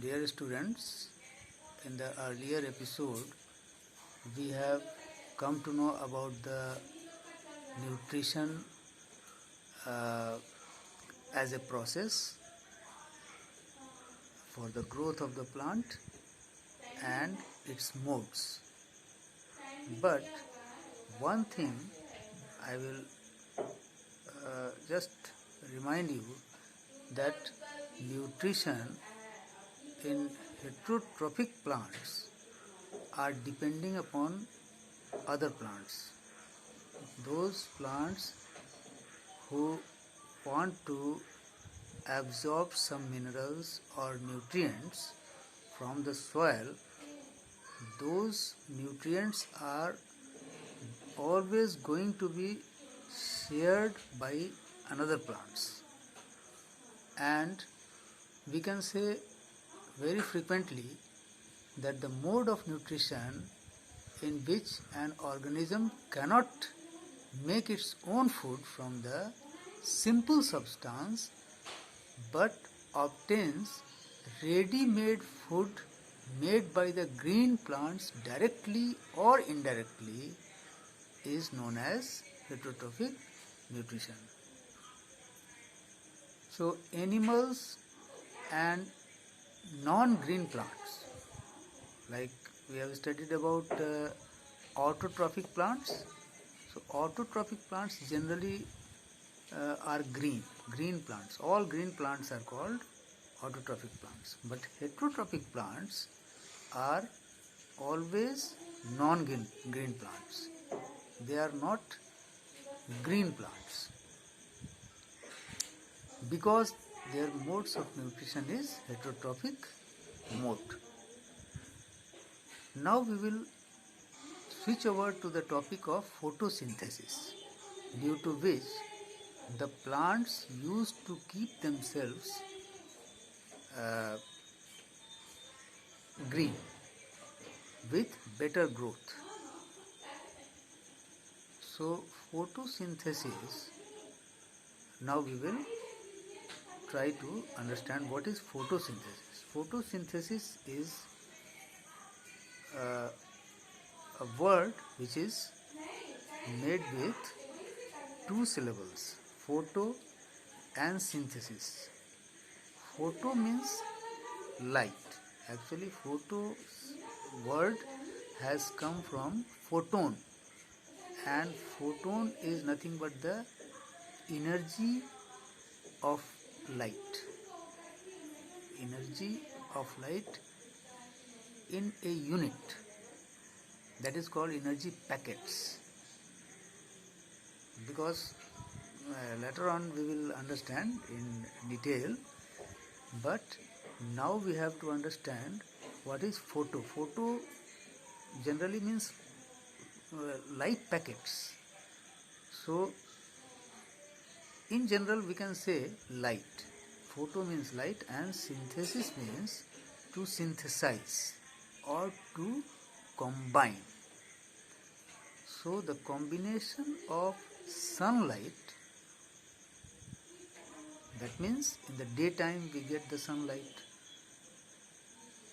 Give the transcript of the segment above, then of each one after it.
Dear students, in the earlier episode, we have come to know about the nutrition as a process for the growth of the plant and its modes. But one thing I will just remind you that nutrition in heterotrophic plants are depending upon other plants. Those plants who want to absorb some minerals or nutrients from the soil, those nutrients are always going to be shared by another plants, and we can say very frequently that the mode of nutrition in which an organism cannot make its own food from the simple substance but obtains ready-made food made by the green plants directly or indirectly is known as heterotrophic nutrition. So animals and non-green plants, like we have studied about autotrophic plants. So autotrophic plants generally are green plants. All green plants are called autotrophic plants, but heterotrophic plants are always non-green plants. They are not green plants because their modes of nutrition is heterotrophic mode. Now we will switch over to the topic of photosynthesis, due to which the plants used to keep themselves green with better growth. So photosynthesis, now we will try to understand what is photosynthesis. Photosynthesis is a word which is made with two syllables, photo and synthesis. Photo means light. Actually, photo word has come from photon, and photon is nothing but the energy of light. Energy of light in a unit, that is called energy packets. Because later on we will understand in detail, but now we have to understand what is photo. Photo generally means light packets. So in general we can say light. Photo means light, and synthesis means to synthesize or to combine. So the combination of sunlight, that means in the daytime we get the sunlight.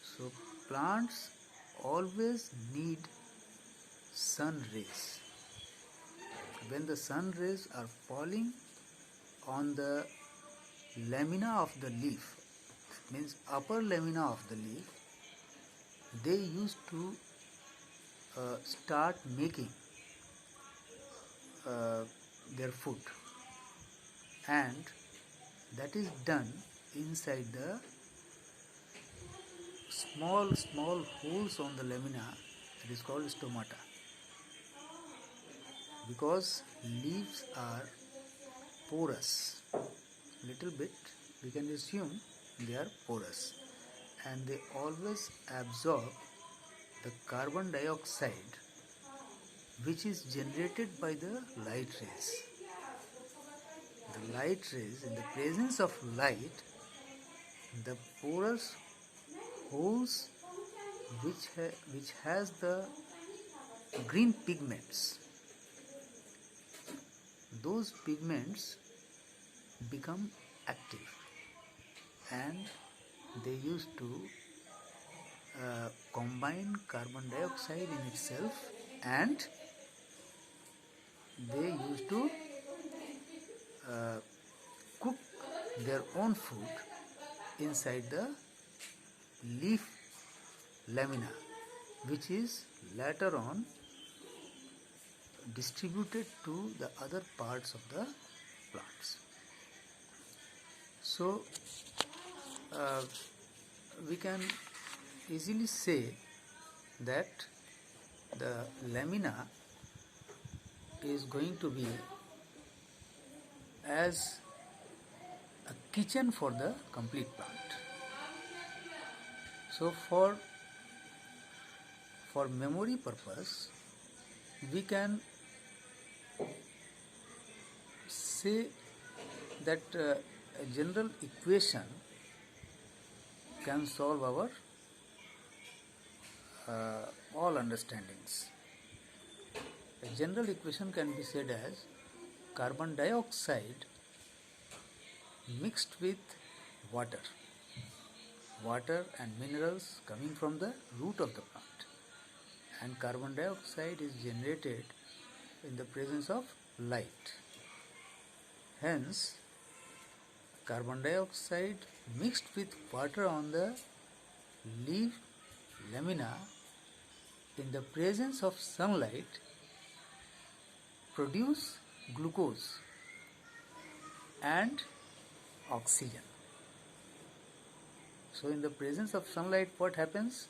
So plants always need sun rays. When the sun rays are falling on the lamina of the leaf, means upper lamina of the leaf, they used to start making their food, and that is done inside the small holes on the lamina. It is called stomata. Because leaves are porous, little bit we can assume they are porous, and they always absorb the carbon dioxide which is generated by the light rays. The light rays, in the presence of light, the porous holes which has the green pigments, those pigments become active and they used to combine carbon dioxide in itself, and they used to cook their own food inside the leaf lamina, which is later on distributed to the other parts of the plants. So we can easily say that the lamina is going to be as a kitchen for the complete plant. So for memory purpose, we can say that a general equation can solve our all understandings. A general equation can be said as carbon dioxide mixed with water and minerals coming from the root of the plant, and carbon dioxide is generated in the presence of light. Hence, carbon dioxide mixed with water on the leaf lamina in the presence of sunlight produce glucose and oxygen. So in the presence of sunlight, what happens?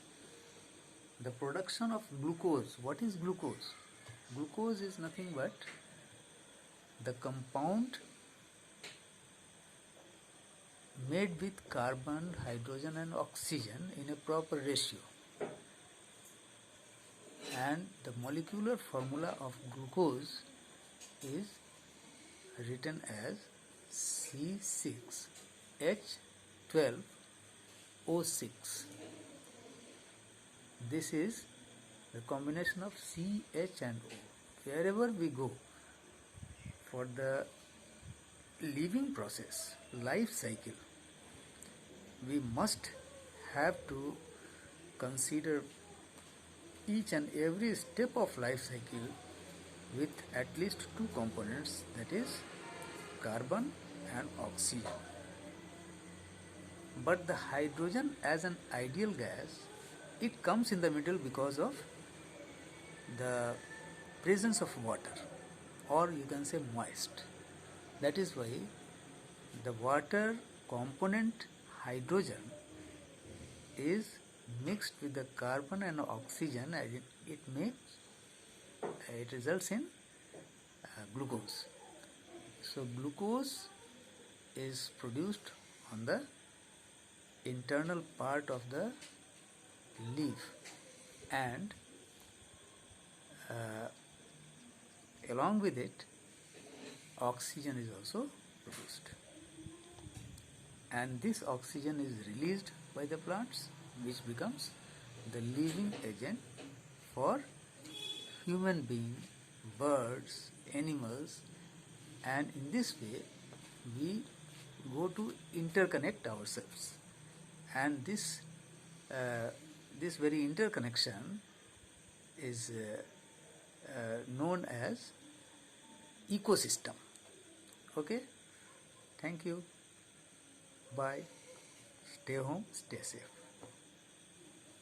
The production of glucose. What is glucose? Glucose is nothing but the compound made with carbon, hydrogen and oxygen in a proper ratio. And the molecular formula of glucose is written as C6H12O6. This is the combination of C, H and O. Wherever we go for the living process, life cycle, we must have to consider each and every step of life cycle with at least two components, that is carbon and oxygen. But the hydrogen as an ideal gas, it comes in the middle because of the presence of water, or you can say moist. That is why the water component hydrogen is mixed with the carbon and oxygen, and it results in glucose. So glucose is produced on the internal part of the leaf, and along with it oxygen is also produced, and this oxygen is released by the plants, which becomes the living agent for human beings, birds, animals, and in this way we go to interconnect ourselves, and this very interconnection is known as ecosystem. Okay, thank you, bye, stay home, stay safe.